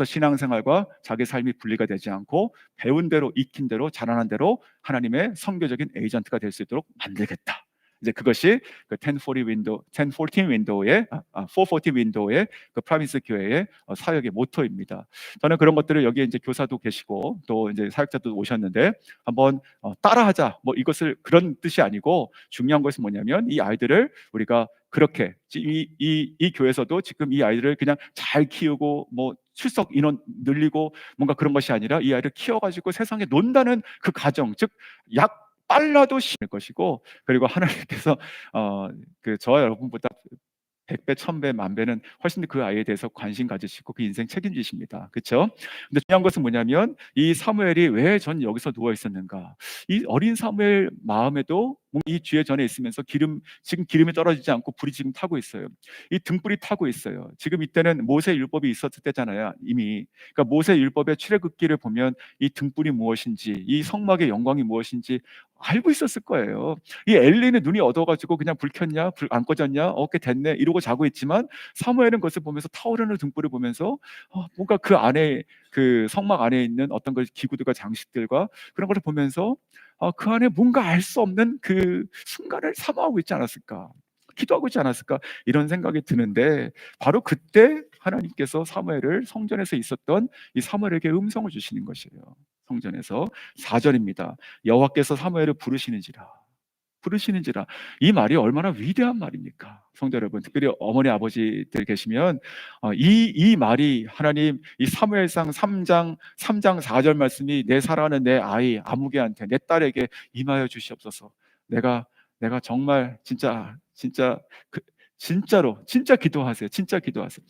신앙생활과 자기 삶이 분리가 되지 않고 배운 대로, 익힌 대로, 자라난 대로 하나님의 선교적인 에이전트가 될 수 있도록 만들겠다. 이제 그것이 그 1040 윈도우, 1014 윈도우의 440 윈도우의 그 프라미스 교회의 사역의 모토입니다. 저는 그런 것들을, 여기에 이제 교사도 계시고 또 이제 사역자도 오셨는데, 한번 따라하자, 뭐 이것을 그런 뜻이 아니고, 중요한 것은 뭐냐면 이 아이들을 우리가 그렇게 이 교회에서도 지금 이 아이들을 그냥 잘 키우고 뭐 출석 인원 늘리고 뭔가 그런 것이 아니라, 이 아이를 키워가지고 세상에 논다는 그 가정, 즉 약 빨라도 심을 것이고, 그리고 하나님께서 저와 여러분보다 100배, 1000배, 만배는 훨씬 더 그 아이에 대해서 관심 가지시고 그 인생 책임지십니다. 그렇죠? 근데 중요한 것은 뭐냐면, 이 사무엘이 왜 전 여기서 누워 있었는가? 이 어린 사무엘 마음에도 이 쥐의 전에 있으면서 지금 기름이 떨어지지 않고 불이 지금 타고 있어요. 이 등불이 타고 있어요. 지금 이때는 모세 율법이 있었을 때잖아요, 이미. 그러니까 모세 율법의 출애굽기를 보면 이 등불이 무엇인지, 이 성막의 영광이 무엇인지 알고 있었을 거예요. 이 엘리는 눈이 어두워가지고 그냥 불 켰냐, 불 안 꺼졌냐, 어깨 됐네 이러고 자고 있지만, 사무엘은 그것을 보면서, 타오르는 등불을 보면서 뭔가 그 안에, 그 성막 안에 있는 어떤 그 기구들과 장식들과 그런 것을 보면서 그 안에 뭔가 알 수 없는 그 순간을 사모하고 있지 않았을까, 기도하고 있지 않았을까, 이런 생각이 드는데, 바로 그때 하나님께서 사무엘을, 성전에서 있었던 이 사무엘에게 음성을 주시는 것이에요. 성전에서 4절입니다. 여호와께서 사무엘을 부르시는지라. 이 말이 얼마나 위대한 말입니까? 성도 여러분, 특별히 어머니 아버지들 계시면 이 말이, 하나님 이 사무엘상 3장 4절 말씀이, 내 사랑하는 내 아이 아무개한테, 내 딸에게 임하여 주시옵소서. 내가 정말 진짜 그, 진짜로 진짜 기도하세요. 진짜 기도하세요.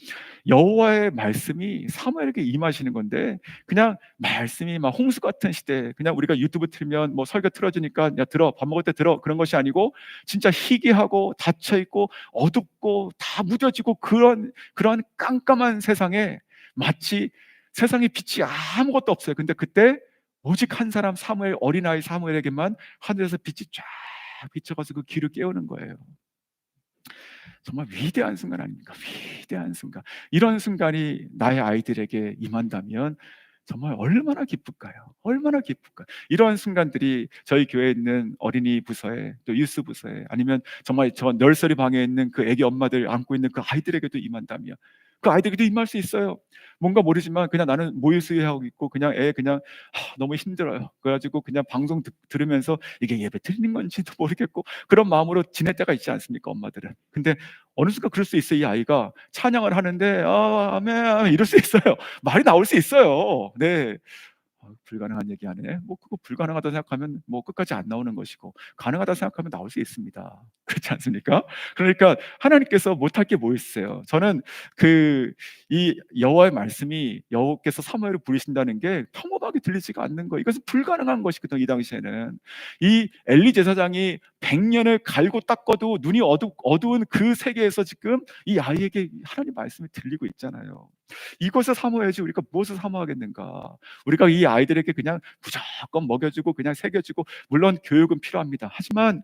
여호와의 말씀이 사무엘에게 임하시는 건데, 그냥 말씀이 막 홍수 같은 시대, 그냥 우리가 유튜브 틀면 뭐 설교 틀어주니까 야 들어, 밥 먹을 때 들어, 그런 것이 아니고, 진짜 희귀하고 닫혀 있고 어둡고 다 무뎌지고, 그런 깜깜한 세상에 마치 세상에 빛이 아무것도 없어요. 근데 그때 오직 한 사람, 사무엘, 어린아이 사무엘에게만 하늘에서 빛이 쫙 비춰가지고 그 길을 깨우는 거예요. 정말 위대한 순간 아닙니까? 위대한 순간. 이런 순간이 나의 아이들에게 임한다면 정말 얼마나 기쁠까요? 얼마나 기쁠까요? 이런 순간들이 저희 교회에 있는 어린이 부서에, 또 유스 부서에, 아니면 정말 저 널서리 방에 있는 그 애기 엄마들 안고 있는 그 아이들에게도 임한다면, 그 아이들에게도 임할 수 있어요. 뭔가 모르지만 그냥 나는 모유 수유하고 있고, 그냥 그냥 너무 힘들어요. 그래가지고 그냥 방송 들으면서 이게 예배 드리는 건지도 모르겠고, 그런 마음으로 지낼 때가 있지 않습니까, 엄마들은? 근데 어느 순간 그럴 수 있어요. 이 아이가 찬양을 하는데 아멘, 아멘 이럴 수 있어요. 말이 나올 수 있어요. 네. 불가능한 얘기 하네. 뭐 그거 불가능하다 생각하면 뭐 끝까지 안 나오는 것이고, 가능하다 생각하면 나올 수 있습니다. 그렇지 않습니까? 그러니까 하나님께서 못할 게 뭐 있어요. 저는 이 여호와의 말씀이, 여호와께서 사무엘을 부르신다는 게 평범하게 들리지가 않는 거예요. 이것은 불가능한 것이거든요. 이 당시에는 이 엘리 제사장이 100년을 갈고 닦아도 눈이 어두운 그 세계에서 지금 이 아이에게 하나님 말씀이 들리고 있잖아요. 이것을 사모해야지 우리가 무엇을 사모하겠는가? 우리가 이 아이들에게 그냥 무조건 먹여주고 그냥 새겨주고, 물론 교육은 필요합니다. 하지만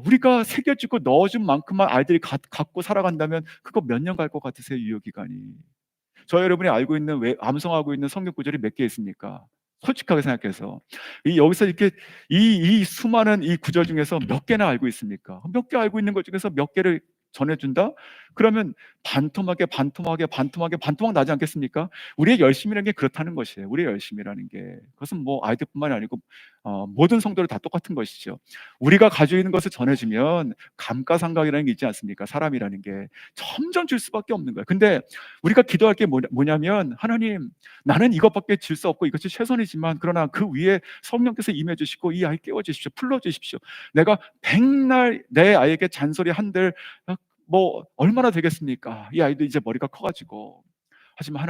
우리가 새겨주고 넣어준 만큼만 아이들이 갖고 살아간다면 그거 몇 년 갈 것 같으세요? 유효기간이. 저 여러분이 알고 있는, 암송하고 있는 성경 구절이 몇 개 있습니까? 솔직하게 생각해서 여기서 이렇게 이 수많은 이 구절 중에서 몇 개나 알고 있습니까? 몇 개 알고 있는 것 중에서 몇 개를 전해준다? 그러면 반토막에 반토막 나지 않겠습니까? 우리의 열심이라는 게 그렇다는 것이에요. 우리의 열심이라는 게, 그것은 뭐 아이들뿐만이 아니고 모든 성도들 다 똑같은 것이죠. 우리가 가지고 있는 것을 전해주면 감가상각이라는 게 있지 않습니까? 사람이라는 게 점점 줄 수밖에 없는 거예요. 근데 우리가 기도할 게 뭐냐면, 하나님, 나는 이것밖에 줄 수 없고 이것이 최선이지만 그러나 그 위에 성령께서 임해 주시고 이 아이 깨워 주십시오. 풀어 주십시오. 내가 백날 내 아이에게 잔소리 한들 뭐 얼마나 되겠습니까? 이 아이도 이제 머리가 커가지고. 하지만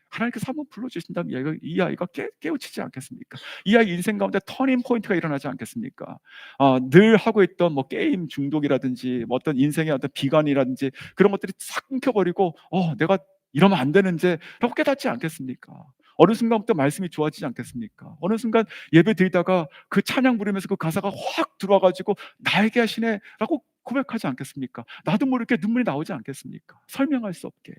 하나님께서 한번 불러주신다면 이 아이가 깨우치지 않겠습니까? 이 아이 인생 가운데 터닝 포인트가 일어나지 않겠습니까? 늘 하고 있던 뭐 게임 중독이라든지 뭐 어떤 인생의 어떤 비관이라든지 그런 것들이 싹 끊겨버리고, 내가 이러면 안 되는데 라고 깨닫지 않겠습니까? 어느 순간부터 말씀이 좋아지지 않겠습니까? 어느 순간 예배 드리다가 그 찬양 부르면서 그 가사가 확 들어와가지고 나에게 하시네 라고 고백하지 않겠습니까? 나도 모르게 눈물이 나오지 않겠습니까? 설명할 수 없게.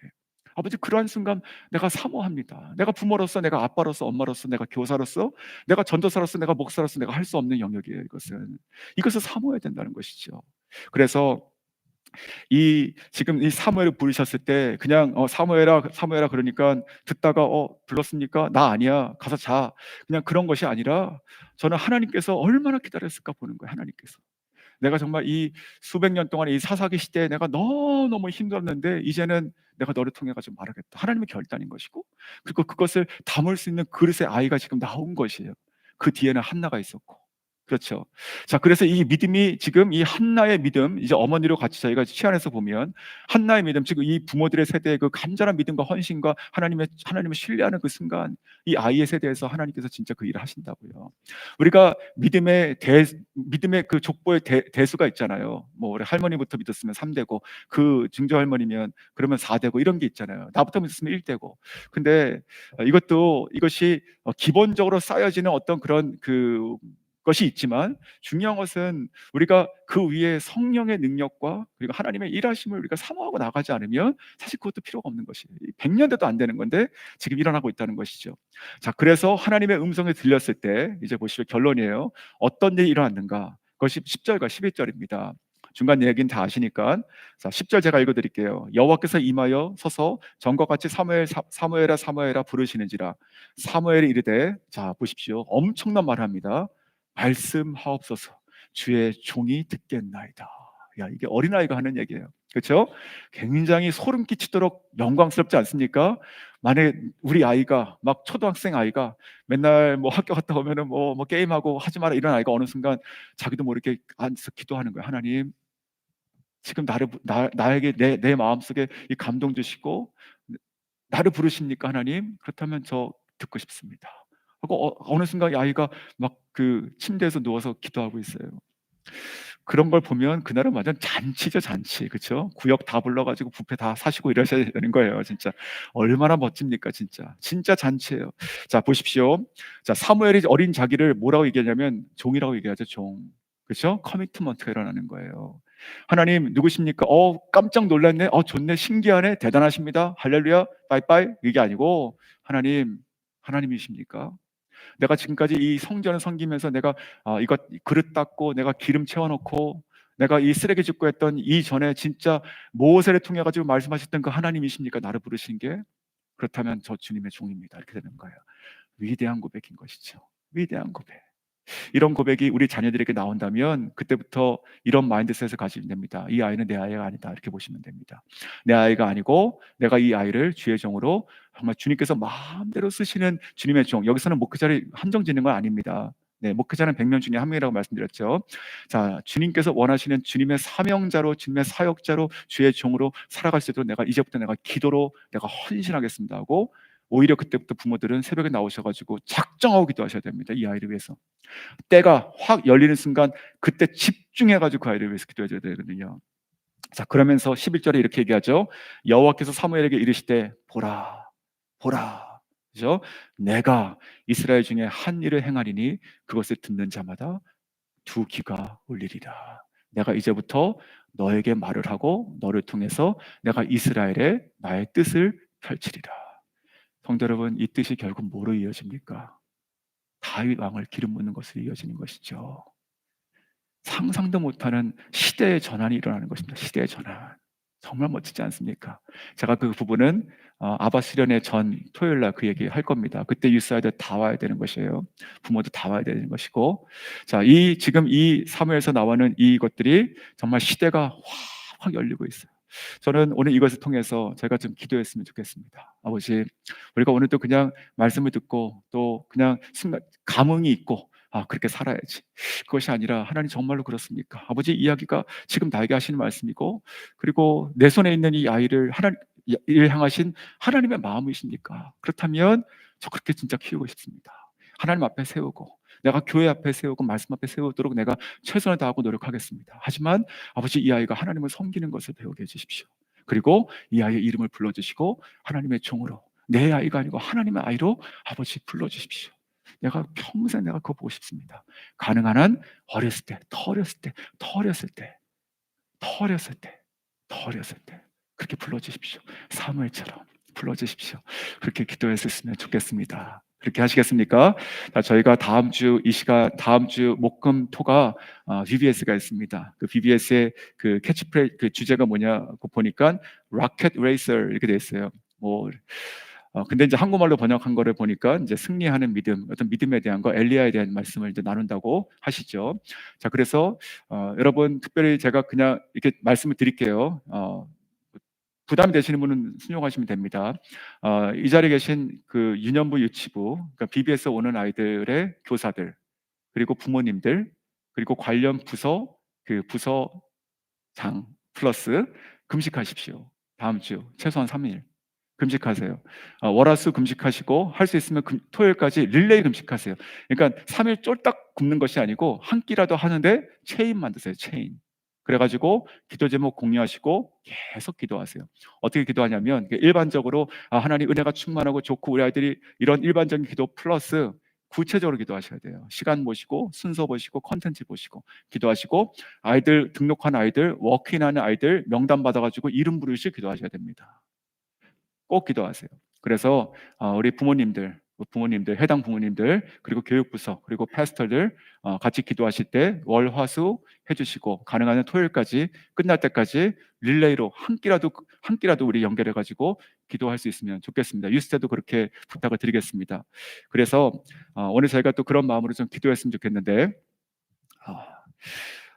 아버지, 그러한 순간 내가 사모합니다. 내가 부모로서, 내가 아빠로서, 엄마로서, 내가 교사로서, 내가 전도사로서, 내가 목사로서 내가 할 수 없는 영역이에요. 이것을 사모해야 된다는 것이죠. 그래서 지금 이 사무엘을 부르셨을 때 그냥 사무엘아 사무엘아 그러니까 듣다가 불렀습니까? 나 아니야. 가서 자. 그냥 그런 것이 아니라 저는 하나님께서 얼마나 기다렸을까 보는 거예요. 하나님께서. 내가 정말 이 수백 년 동안 이 사사기 시대에 내가 너무너무 힘들었는데 이제는 내가 너를 통해 가지고 말하겠다. 하나님의 결단인 것이고, 그리고 그것을 담을 수 있는 그릇의 아이가 지금 나온 것이에요. 그 뒤에는 한나가 있었고. 그렇죠. 자, 그래서 이 믿음이 지금 이 한나의 믿음, 이제 어머니로 같이 저희가 치환해서 보면 한나의 믿음, 지금 이 부모들의 세대의 그 간절한 믿음과 헌신과 하나님을 신뢰하는 그 순간, 이 아이의 세대에서 하나님께서 진짜 그 일을 하신다고요. 우리가 믿음의 그 족보의 대수가 있잖아요. 뭐 우리 할머니부터 믿었으면 3대고, 그 증조 할머니면 그러면 4대고 이런 게 있잖아요. 나부터 믿었으면 1대고. 근데 이것이 기본적으로 쌓여지는 어떤 그런 것이 있지만, 중요한 것은 우리가 그 위에 성령의 능력과 그리고 하나님의 일하심을 우리가 사모하고 나가지 않으면 사실 그것도 필요가 없는 것이에요. 100년 돼도 안 되는 건데 지금 일어나고 있다는 것이죠. 자, 그래서 하나님의 음성이 들렸을 때 이제 보시면 결론이에요. 어떤 일이 일어났는가? 그것이 10절과 11절입니다. 중간 얘기는 다 아시니까. 자, 10절 제가 읽어드릴게요. 여호와께서 임하여 서서 전과 같이 사무엘아 사무엘아 부르시는지라. 사무엘이 이르되, 자 보십시오, 엄청난 말을 합니다. 말씀하옵소서, 주의 종이 듣겠나이다. 야, 이게 어린아이가 하는 얘기예요. 그렇죠? 굉장히 소름 끼치도록 영광스럽지 않습니까? 만약에 우리 아이가, 막 초등학생 아이가 맨날 뭐 학교 갔다 오면은 뭐 게임하고 하지 마라 이런 아이가 어느 순간 자기도 모르게 앉아서 기도하는 거예요. 하나님, 지금 나에게 내 마음속에 이 감동 주시고 나를 부르십니까, 하나님? 그렇다면 저 듣고 싶습니다. 하고 어느 순간 이 아이가 막 그 침대에서 누워서 기도하고 있어요. 그런 걸 보면 그날은 완전 잔치죠, 잔치. 그렇죠? 구역 다 불러가지고 뷔페 다 사시고 이러셔야 되는 거예요. 진짜 얼마나 멋집니까, 진짜. 진짜 잔치예요. 자, 보십시오. 자, 사무엘이 어린 자기를 뭐라고 얘기하냐면 종이라고 얘기하죠, 종. 그렇죠? 커미트먼트가 일어나는 거예요. 하나님 누구십니까? 깜짝 놀랐네. 좋네. 신기하네. 대단하십니다. 할렐루야. 빠이빠이. 이게 아니고, 하나님이십니까? 내가 지금까지 이 성전을 섬기면서 내가 이것 그릇 닦고 내가 기름 채워놓고 내가 이 쓰레기 줍고 했던 이전에 진짜 모세를 통해 가지고 말씀하셨던 그 하나님이십니까? 나를 부르신 게? 그렇다면 저 주님의 종입니다. 이렇게 되는 거예요. 위대한 고백인 것이죠. 위대한 고백. 이런 고백이 우리 자녀들에게 나온다면 그때부터 이런 마인드셋을 가지면 됩니다. 이 아이는 내 아이가 아니다, 이렇게 보시면 됩니다. 내 아이가 아니고 내가 이 아이를 주의 종으로, 정말 주님께서 마음대로 쓰시는 주님의 종. 여기서는 목회자를 한정 짓는 건 아닙니다. 네, 목회자는 100명 중에 한 명이라고 말씀드렸죠. 자, 주님께서 원하시는 주님의 사명자로, 주님의 사역자로, 주의 종으로 살아갈 수 있도록 내가 이제부터 내가 기도로 내가 헌신하겠습니다 하고, 오히려 그때부터 부모들은 새벽에 나오셔가지고 작정하고 기도하셔야 됩니다. 이 아이를 위해서. 때가 확 열리는 순간 그때 집중해가지고 그 아이를 위해서 기도해줘야 되거든요. 자, 그러면서 11절에 이렇게 얘기하죠. 여호와께서 사무엘에게 이르시되, 보라 보라, 그죠? 내가 이스라엘 중에 한 일을 행하리니 그것을 듣는 자마다 두 귀가 울리리라. 내가 이제부터 너에게 말을 하고 너를 통해서 내가 이스라엘에 나의 뜻을 펼치리라. 성도 여러분, 이 뜻이 결국 뭐로 이어집니까? 다윗 왕을 기름 붓는 것으로 이어지는 것이죠. 상상도 못하는 시대의 전환이 일어나는 것입니다. 시대의 전환. 정말 멋지지 않습니까? 제가 그 부분은 아바 수련회 전 토요일 날 그 얘기할 겁니다. 그때 유스아이들 다 와야 되는 것이에요. 부모도 다 와야 되는 것이고. 자, 이 지금 이 사무엘에서 나오는 이것들이 정말 시대가 확 열리고 있어요. 저는 오늘 이것을 통해서 제가 좀 기도했으면 좋겠습니다. 아버지, 우리가 오늘도 그냥 말씀을 듣고 또 그냥 순간 감흥이 있고 그렇게 살아야지. 그것이 아니라 하나님 정말로 그렇습니까? 아버지 이야기가 지금 나에게 하시는 말씀이고 그리고 내 손에 있는 이 아이를 하나님 을 향하신 하나님의 마음이십니까? 그렇다면 저 그렇게 진짜 키우고 싶습니다. 하나님 앞에 세우고 내가 교회 앞에 세우고 말씀 앞에 세우도록 내가 최선을 다하고 노력하겠습니다. 하지만 아버지 이 아이가 하나님을 섬기는 것을 배우게 해주십시오. 그리고 이 아이의 이름을 불러주시고 하나님의 종으로 내 아이가 아니고 하나님의 아이로 아버지 불러주십시오. 내가 평생 내가 그거 보고 싶습니다. 가능한 한 어렸을 때, 더 어렸을 때, 더 어렸을 때, 더 어렸을 때, 더 어렸을 때 그렇게 불러주십시오. 사무엘처럼 불러주십시오. 그렇게 기도했었으면 좋겠습니다. 그렇게 하시겠습니까? 자, 저희가 다음 주 이 시간 다음 주 목금토가 VBS가 있습니다. 그 VBS의 그 캐치프레이 그 주제가 뭐냐고 보니까 로켓 레이서 이렇게 돼 있어요. 뭐 근데 이제 한국말로 번역한 거를 보니까 이제 승리하는 믿음, 어떤 믿음에 대한 거, 엘리야에 대한 말씀을 이제 나눈다고 하시죠. 자, 그래서 여러분 특별히 제가 그냥 이렇게 말씀을 드릴게요. 부담이 되시는 분은 순종하시면 됩니다. 이 자리에 계신 그 유년부, 유치부, 그러니까 BBS 오는 아이들의 교사들, 그리고 부모님들, 그리고 관련 부서 그 부서장 플러스 금식하십시오. 다음 주 최소한 3일. 금식하세요. 월화수 금식하시고 할 수 있으면 토요일까지 릴레이 금식하세요. 그러니까 3일 쫄딱 굶는 것이 아니고 한 끼라도 하는데 체인 만드세요. 체인. 그래가지고 기도 제목 공유하시고 계속 기도하세요. 어떻게 기도하냐면 일반적으로 하나님 은혜가 충만하고 좋고 우리 아이들이 이런 일반적인 기도 플러스 구체적으로 기도하셔야 돼요. 시간 보시고 순서 보시고 컨텐츠 보시고 기도하시고 아이들 등록한 아이들 워크인하는 아이들 명단 받아가지고 이름 부르시 기도하셔야 됩니다. 꼭 기도하세요. 그래서 우리 부모님들, 해당 부모님들, 그리고 교육부서, 그리고 패스터들 같이 기도하실 때 월화수 해주시고 가능한 한 토요일까지 끝날 때까지 릴레이로 한 끼라도 우리 연결해 가지고 기도할 수 있으면 좋겠습니다. 유스 때도 그렇게 부탁을 드리겠습니다. 그래서 오늘 저희가 또 그런 마음으로 좀 기도했으면 좋겠는데 아,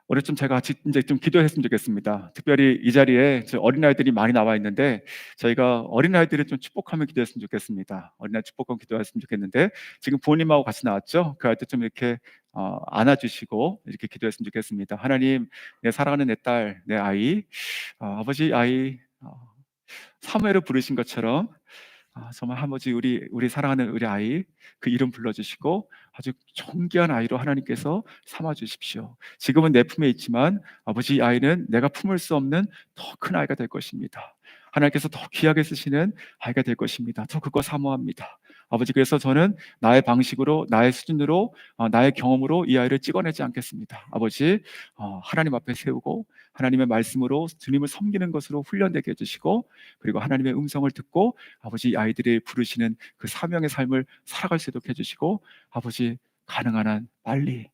오늘 좀 제가 같이 이제 좀 기도했으면 좋겠습니다. 특별히 이 자리에 어린아이들이 많이 나와 있는데 저희가 어린아이들을 좀 축복하며 기도했으면 좋겠습니다. 어린아이 축복하며 기도했으면 좋겠는데 지금 부모님하고 같이 나왔죠? 그 아이들 좀 이렇게 안아주시고 이렇게 기도했으면 좋겠습니다. 하나님, 내 사랑하는 내 딸, 내 아이, 아버지 아이 사무엘을 부르신 것처럼 정말 아버지 우리 사랑하는 우리 아이 그 이름 불러주시고 아주 존귀한 아이로 하나님께서 삼아 주십시오. 지금은 내 품에 있지만 아버지 이 아이는 내가 품을 수 없는 더 큰 아이가 될 것입니다. 하나님께서 더 귀하게 쓰시는 아이가 될 것입니다. 저 그거 사모합니다. 아버지 그래서 저는 나의 방식으로 나의 수준으로 나의 경험으로 이 아이를 찍어내지 않겠습니다. 아버지 하나님 앞에 세우고 하나님의 말씀으로 주님을 섬기는 것으로 훈련되게 해주시고 그리고 하나님의 음성을 듣고 아버지 아이들이 부르시는 그 사명의 삶을 살아갈 수 있도록 해주시고 아버지 가능한 한 빨리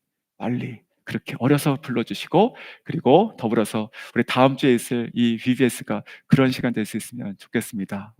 그렇게 어려서 불러주시고 그리고 더불어서 우리 다음 주에 있을 이 VBS가 그런 시간 될 수 있으면 좋겠습니다.